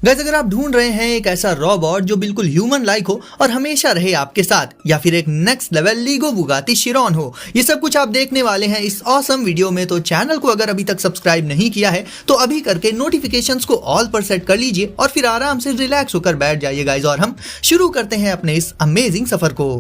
Guys, अगर आप ढूंढ रहे हैं एक ऐसा रोबोट जो बिल्कुल ह्यूमन लाइक हो और हमेशा रहे आपके साथ, या फिर एक next level LIGO Bugatti Chiron हो, ये सब कुछ आप देखने वाले हैं इस ऑसम वीडियो में। तो चैनल को अगर अभी तक सब्सक्राइब नहीं किया है तो अभी करके नोटिफिकेशंस को ऑल पर सेट कर लीजिए और फिर आराम से रिलैक्स होकर बैठ जाइए गाइस, और हम शुरू करते हैं अपने इस अमेजिंग सफर को।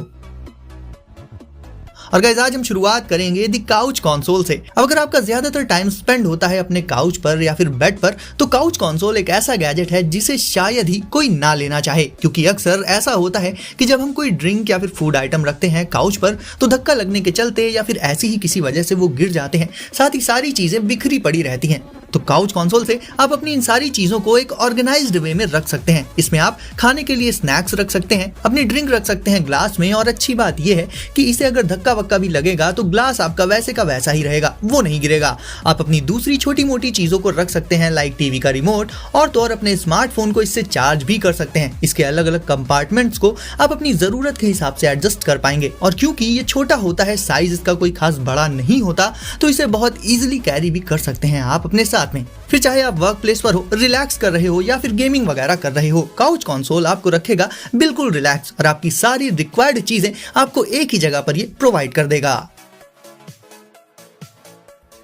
और गाइस, आज हम शुरुआत करेंगे दी काउच कंसोल से। अब अगर आपका ज्यादातर टाइम स्पेंड होता है अपने काउच पर या फिर बेड पर, तो काउच कंसोल एक ऐसा गैजेट है जिसे शायद ही कोई ना लेना चाहे, क्योंकि अक्सर ऐसा होता है कि जब हम कोई ड्रिंक या फिर फूड आइटम रखते हैं काउच पर तो धक्का लगने के चलते या फिर ऐसी ही किसी वजह से वो गिर जाते हैं, साथ ही सारी चीजें बिखरी पड़ी रहती हैं। तो काउच कंसोल से आप अपनी इन सारी चीजों को एक ऑर्गेनाइज्ड वे में रख सकते हैं। इसमें आप खाने के लिए स्नैक्स रख सकते हैं, अपनी ड्रिंक रख सकते हैं ग्लास में, और अच्छी बात यह है कि इसे अगर धक्का वक्का भी लगेगा तो ग्लास आपका वैसे का वैसा ही रहेगा, वो नहीं गिरेगा। आप अपनी दूसरी छोटी मोटी चीजों को रख सकते हैं, लाइक टीवी का रिमोट, और तो और अपने स्मार्टफोन को इससे चार्ज भी कर सकते हैं। इसके अलग अलग कंपार्टमेंट्स को आप अपनी जरूरत के हिसाब से एडजस्ट कर पाएंगे, और क्योंकि ये छोटा होता है, साइज इसका कोई खास बड़ा नहीं होता, तो इसे बहुत इजीली कैरी भी कर सकते हैं आप अपने साथ में। फिर चाहे आप वर्क प्लेस पर हो, रिलैक्स कर रहे हो या फिर गेमिंग वगैरह कर रहे हो, काउच कंसोल आपको रखेगा बिल्कुल रिलैक्स और आपकी सारी रिक्वायर्ड चीजें आपको एक ही जगह पर ये प्रोवाइड कर देगा।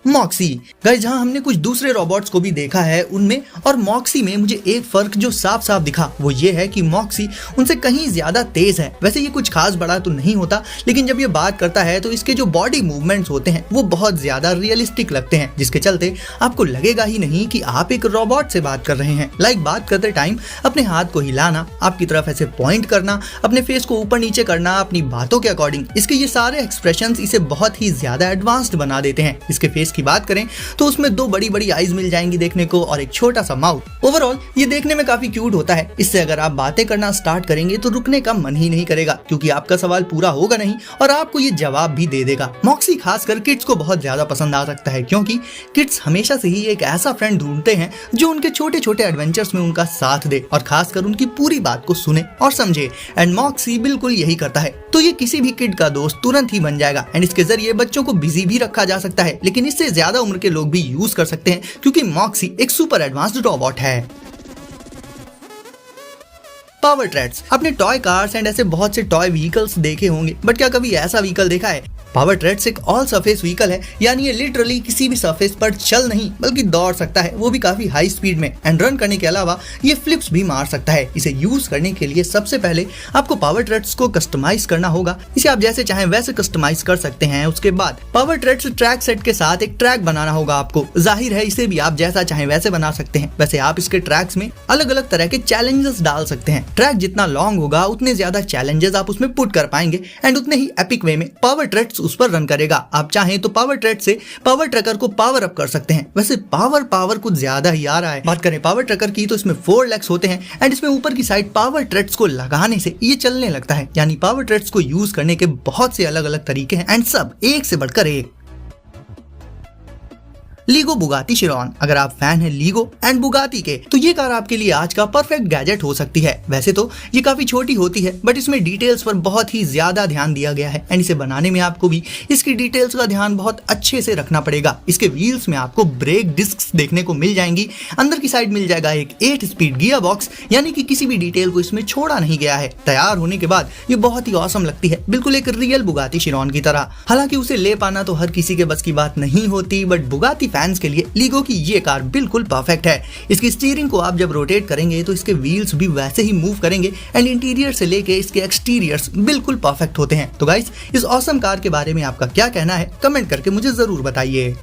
मॉक्सी गाइस, जहां हमने कुछ दूसरे रोबोट्स को भी देखा है उनमें और मॉक्सी में मुझे एक फर्क जो साफ साफ दिखा वो ये है कि मॉक्सी उनसे कहीं ज्यादा तेज है। वैसे ये कुछ खास बड़ा तो नहीं होता, लेकिन जब ये बात करता है तो इसके जो बॉडी मूवमेंट्स होते हैं वो बहुत ज्यादा रियलिस्टिक लगते हैं, जिसके चलते आपको लगेगा ही नहीं कि आप एक रोबोट से बात कर रहे हैं। लाइक बात करते टाइम अपने हाथ को हिलाना, आपकी तरफ ऐसे पॉइंट करना, अपने फेस को ऊपर नीचे करना अपनी बातों के अकॉर्डिंग, इसके ये सारे एक्सप्रेशंस इसे बहुत ही ज्यादा एडवांस्ड बना देते हैं। इसके फेस की बात करें तो उसमें दो बड़ी बड़ी आईज मिल जाएंगी देखने को और एक छोटा सा माउथ। ओवरऑल ये देखने में काफी क्यूट होता है। इससे अगर आप बातें करना स्टार्ट करेंगे तो रुकने का मन ही नहीं करेगा, क्योंकि आपका सवाल पूरा होगा नहीं और आपको ये जवाब भी दे देगा। मॉक्सी खासकर किड्स को बहुत ज्यादा पसंद आ सकता है, क्योंकि किड्स हमेशा से ही एक ऐसा फ्रेंड ढूंढते हैं जो उनके छोटे छोटे एडवेंचर्स में उनका साथ दे और खासकर उनकी पूरी बात को सुने और समझे। एंड मॉक्सी बिल्कुल यही करता है। तो ये किसी भी किड का दोस्त तुरंत ही बन जाएगा एंड इसके जरिए बच्चों को बिजी भी रखा जा सकता है, लेकिन इससे ज्यादा उम्र के लोग भी यूज कर सकते हैं, क्योंकि मॉक्सी एक सुपर एडवांस्ड रोबोट है। पावर ट्रेड्स, आपने टॉय कार्स एंड ऐसे बहुत से टॉय व्हीकल्स देखे होंगे, बट क्या कभी ऐसा व्हीकल देखा है? पावर ट्रेड्स एक ऑल सरफेस व्हीकल है, यानी ये लिटरली किसी भी सरफेस पर चल नहीं बल्कि दौड़ सकता है, वो भी काफी हाई स्पीड में। एंड रन करने के अलावा ये फ्लिप्स भी मार सकता है। इसे यूज करने के लिए सबसे पहले आपको पावर ट्रेड्स को कस्टमाइज करना होगा। इसे आप जैसे चाहें वैसे कस्टमाइज कर सकते हैं। उसके बाद पावर ट्रेड्स ट्रैक सेट के साथ एक ट्रैक बनाना होगा आपको। जाहिर है इसे भी आप जैसा चाहें वैसे बना सकते हैं। वैसे आप इसके ट्रैक्स में अलग अलग तरह के चैलेंजेस डाल सकते हैं। ट्रैक जितना लॉन्ग होगा उतने ज्यादा चैलेंजेस आप उसमें पुट कर पाएंगे एंड उतने ही एपिक वे में पावर ट्रेड्स उस पर रन करेगा। आप चाहें तो पावर ट्रेड से पावर ट्रकर को पावर अप कर सकते हैं। वैसे पावर कुछ ज्यादा ही आ रहा है। बात करें पावर ट्रकर की तो इसमें 4 लेग्स होते हैं एंड इसमें ऊपर की साइड पावर ट्रेड्स को लगाने से ये चलने लगता है। यानी पावर ट्रेड्स को यूज करने के बहुत से अलग अलग तरीके हैं एंड सब एक से बढ़कर एक। लीगो बुगाटी चिरॉन, अगर आप फैन हैं लीगो एंड बुगाटी के तो ये कार आपके लिए आज का परफेक्ट गैजेट हो सकती है। वैसे तो ये काफी छोटी होती है, बट इसमें डिटेल्स पर बहुत ही ज्यादा ध्यान दिया गया है एंड इसे बनाने में आपको भी इसकी डिटेल्स का ध्यान बहुत अच्छे से रखना पड़ेगा। इसके व्हील्स में आपको ब्रेक डिस्क्स देखने को मिल जाएंगी। अंदर की साइड मिल जाएगा एक 8 स्पीड गियर बॉक्स, यानी कि किसी भी डिटेल को इसमें छोड़ा नहीं गया है। तैयार होने के बाद ये बहुत ही ऑसम लगती है, बिल्कुल एक रियल बुगाटी चिरॉन की तरह। हालांकि उसे ले पाना तो हर किसी के बस की बात नहीं होती, बट बुगाटी फैंस के लिए लीगो की ये कार बिल्कुल परफेक्ट है। इसकी स्टीयरिंग को आप जब रोटेट करेंगे तो इसके व्हील्स भी वैसे ही मूव करेंगे एंड इंटीरियर से लेके इसके एक्सटीरियर्स बिल्कुल परफेक्ट होते हैं। तो गाइस, इस ऑसम कार के बारे में आपका क्या कहना है कमेंट करके मुझे जरूर बताइए।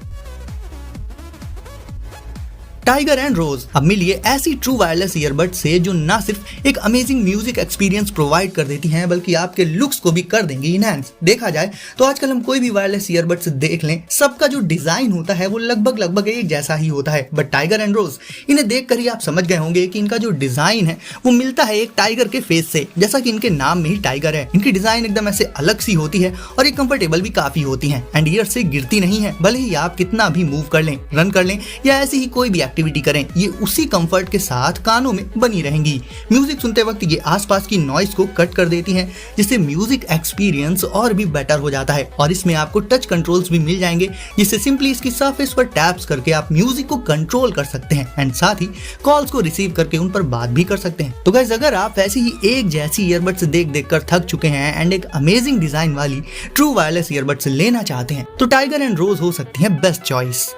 टाइगर एंड रोज, अब मिलिए ऐसी ट्रू वायरलेस ईयरबड से जो ना सिर्फ एक अमेजिंग म्यूजिक एक्सपीरियंस प्रोवाइड कर देती हैं बल्कि आपके लुक्स को भी कर देंगी इनहैंस। देखा जाए तो आजकल हम कोई भी वायरलेस ईयरबड्स देख लें, सबका जो डिजाइन होता है वो लगभग एक जैसा ही होता है। बट टाइगर एंड रोज, इन्हें देखकर ही आप समझ गए होंगे कि इनका जो डिजाइन है वो मिलता है एक टाइगर के फेस से, जैसा कि इनके नाम में ही टाइगर है। इनकी डिजाइन एकदम ऐसे अलग सी होती है और ये कंफर्टेबल भी काफी होती है एंड ईयर से गिरती नहीं है, भले ही आप कितना भी मूव कर लें, रन कर लें या ऐसी ही कोई भी एक्टिविटी करें ये उसी कंफर्ट के साथ कानों में बनी रहेंगी। म्यूजिक सुनते वक्त ये आसपास की नॉइज को कट कर देती हैं, जिससे म्यूजिक एक्सपीरियंस और भी बेटर हो जाता है। और इसमें आपको टच कंट्रोल्स भी मिल जाएंगे, जिससे सिंपली इसकी सरफेस पर टैप्स करके आप म्यूजिक को कंट्रोल कर सकते हैं एंड साथ ही कॉल्स को रिसीव करके उन पर बात भी कर सकते हैं। तो गाइस, अगर आप ऐसी ही एक जैसी ईयरबड्स देख कर थक चुके हैं एंड एक अमेजिंग डिजाइन वाली ट्रू वायरलेस ईयरबड्स लेना चाहते हैं तो टाइगर एंड रोज हो सकती है बेस्ट चॉइस।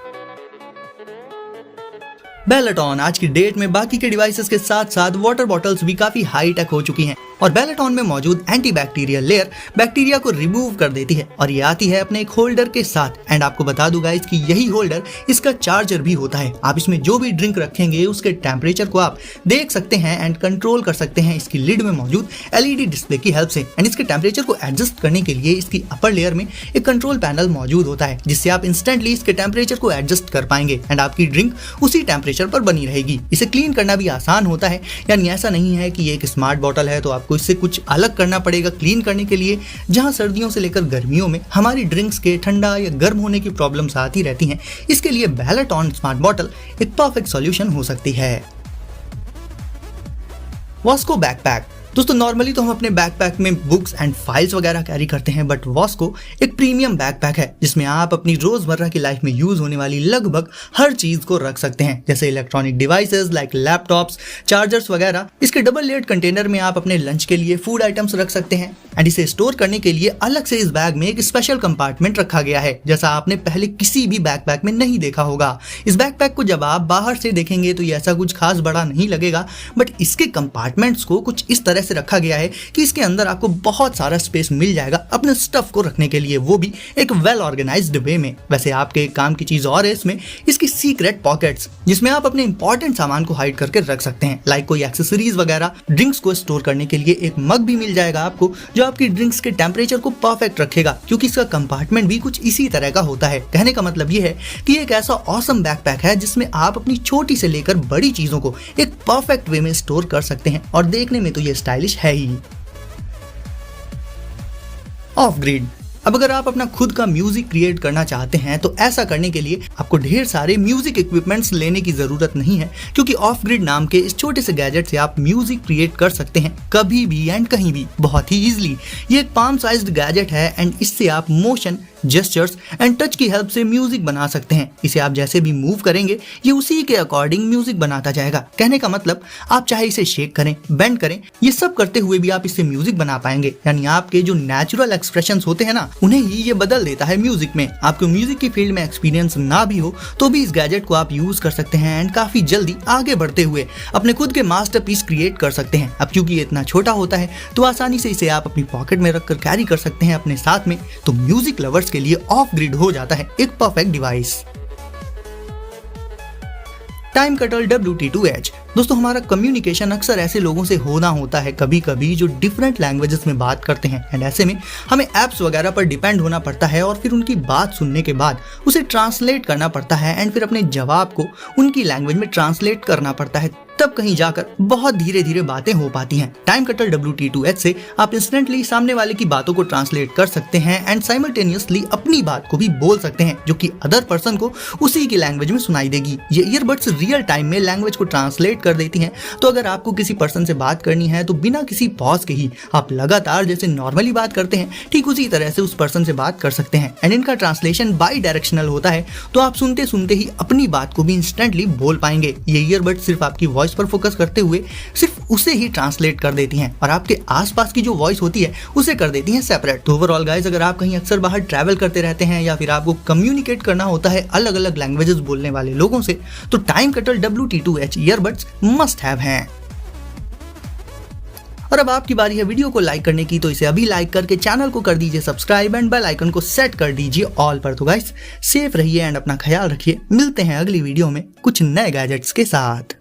बेलाटॉन आज की डेट में बाकी के डिवाइसेस के साथ साथ वाटर बॉटल्स भी काफी हाई टेक हो चुकी हैं और बेलाटॉन में मौजूद एंटीबैक्टीरियल लेयर बैक्टीरिया को रिमूव कर देती है और ये आती है अपने एक होल्डर के साथ। एंड आपको बता दूं गाइस कि यही होल्डर इसका चार्जर भी होता है। आप इसमें जो भी ड्रिंक रखेंगे उसके टेम्परेचर को आप देख सकते हैं एंड कंट्रोल कर सकते हैं इसकी लिड में मौजूद LED डिस्प्ले की हेल्प से। एंड इसके टेम्परेचर को एडजस्ट करने के लिए इसकी अपर लेयर में एक कंट्रोल पैनल मौजूद होता है, जिससे आप इंस्टेंटली इसके टेम्परेचर को एडजस्ट कर पाएंगे एंड आपकी ड्रिंक उसी टेम्परेचर पर बनी रहेगी। इसे क्लीन करना भी आसान होता है, यानी ऐसा नहीं है कि ये एक स्मार्ट बॉटल है तो आपको इससे कुछ अलग करना पड़ेगा क्लीन करने के लिए। जहां सर्दियों से लेकर गर्मियों में हमारी ड्रिंक्स के ठंडा या गर्म होने की प्रॉब्लम्स आती रहती हैं, इसके लिए बेलाटॉन स्मार्ट बॉटल एक परफेक्ट सॉल्यूशन हो सकती है। वॉस्को बैकपैक। दोस्तों, नॉर्मली तो हम अपने बैकपैक में बुक्स एंड फाइल्स वगैरह कैरी करते हैं, बट वॉस्को एक प्रीमियम बैकपैक है जिसमें आप अपनी रोजमर्रा की लाइफ में यूज होने वाली लगभग हर चीज को रख सकते हैं, जैसे electronic devices like laptops, chargers वगैरह। इसके डबल लेयर्ड कंटेनर में आप अपने लंच के लिए फूड आइटम्स रख सकते हैं एंड इसे स्टोर करने के लिए अलग से इस बैग में एक स्पेशल कंपार्टमेंट रखा गया है, जैसा आपने पहले किसी भी बैकपैक में नहीं देखा होगा। इस बैकपैक को जब आप बाहर से देखेंगे तो ये ऐसा कुछ खास बड़ा नहीं लगेगा, बट इसके कंपार्टमेंट्स को कुछ इस तरह से रखा गया है कि इसके अंदर आपको बहुत सारा स्पेस मिल जाएगा अपने स्टफ को रखने के लिए, वो भी एक वेल ऑर्गेनाइज्ड वे में। वैसे आपके काम की चीज और है इसमें इसकी सीक्रेट पॉकेट्स, जिसमें आप अपने इंपॉर्टेंट सामान को हाइड करके रख सकते हैं, लाइक कोई एक्सेसरीज वगैरह। ड्रिंक्स को स्टोर करने के लिए एक मग भी मिल जाएगा आपको, जो आपकी ड्रिंक्स के टेम्परेचर को परफेक्ट रखेगा, क्योंकि इसका कंपार्टमेंट भी कुछ इसी तरह का होता है। कहने का मतलब ये है कि एक ऐसा ऑसम बैकपैक है जिसमें आप अपनी छोटी से लेकर बड़ी चीजों को एक परफेक्ट वे में स्टोर कर सकते हैं और देखने में तो ये स्टाइलिश है ही। Of grid. अब अगर आप अपना खुद का म्यूजिक क्रिएट करना चाहते हैं तो ऐसा करने के लिए आपको ढेर सारे म्यूजिक इक्विपमेंट्स लेने की जरूरत नहीं है, क्योंकि ऑफ ग्रिड नाम के इस छोटे से गैजेट से आप म्यूजिक क्रिएट कर सकते हैं कभी भी एंड कहीं भी बहुत ही इजीली। ये एक पाम साइज्ड गैजेट है एंड इससे आप मोशन, जेस्चर्स एंड टच की हेल्प से म्यूजिक बना सकते हैं। इसे आप जैसे भी मूव करेंगे ये उसी के अकॉर्डिंग म्यूजिक बनाता जाएगा। कहने का मतलब आप चाहे इसे शेक करें, बेंड करें, ये सब करते हुए भी आप इससे म्यूजिक बना पाएंगे। यानी आपके जो नेचुरल एक्सप्रेशंस होते हैं ना, उन्हें ही ये बदल देता है म्यूजिक में। आपको म्यूजिक की फील्ड में एक्सपीरियंस ना भी हो तो भी इस गैजेट को आप यूज कर सकते हैं एंड काफी जल्दी आगे बढ़ते हुए अपने खुद के मास्टरपीस क्रिएट कर सकते हैं। अब क्योंकि ये इतना छोटा होता है तो आसानी से इसे आप अपनी पॉकेट में रखकर कैरी कर सकते हैं अपने साथ में, तो म्यूजिक लवर्स के लिए ऑफ ग्रिड हो जाता है एक परफेक्ट डिवाइस। टाइम कटल WT2H। दोस्तों, हमारा कम्युनिकेशन अक्सर ऐसे लोगों से होना होता है कभी कभी जो डिफरेंट लैंग्वेजेस में बात करते हैं एंड ऐसे में हमें ऐप्स वगैरह पर डिपेंड होना पड़ता है और फिर उनकी बात सुनने के बाद उसे ट्रांसलेट करना पड़ता है एंड फिर अपने जवाब को उनकी लैंग्वेज में ट्रांसलेट करना पड़ता है, तब कहीं जाकर बहुत धीरे धीरे बातें हो पाती हैं। टाइम कटल WT2H से आप इंस्टेंटली सामने वाले की बातों को ट्रांसलेट कर सकते हैं एंड साइमल्टेनियसली अपनी बात को भी बोल सकते हैं, जो कि अदर पर्सन को उसी की लैंग्वेज में सुनाई देगी। ये ईयरबड्स रियल टाइम में लैंग्वेज को ट्रांसलेट कर देती हैं, तो अगर आपको किसी पर्सन से बात करनी है तो बिना किसी पॉज के ही आप लगातार जैसे नॉर्मली बात करते हैं ठीक उसी तरह से उस पर्सन से बात कर सकते हैं। एंड इनका ट्रांसलेशन बाई डायरेक्शनल होता है, तो आप सुनते सुनते ही अपनी बात को भी इंस्टेंटली बोल पाएंगे। ये ईयरबड्स सिर्फ आपकी वॉइस पर फोकस करते हुए सिर्फ उसे ही ट्रांसलेट कर देती हैं और आपके आसपास की जो वॉइस होती है उसे कर देती हैं सेपरेट। तो ओवरऑल गाइस, अगर आप कहीं अक्सर बाहर ट्रैवल करते रहते हैं या फिर आपको कम्युनिकेट करना होता है अलग अलग लैंग्वेजेस बोलने वाले लोगों से, तो टाइम कटल WT2H ईयरबड्स मस्ट हैव हैं। और अब आपकी बारी है वीडियो को लाइक करने की, तो इसे अभी लाइक करके चैनल को कर दीजिए सब्सक्राइब एंड बेल आइकन को सेट कर दीजिए ऑल पर। तो गाइस, सेफ रहिए एंड अपना ख्याल रखिए। मिलते हैं अगली वीडियो में कुछ नए गैजेट्स के साथ।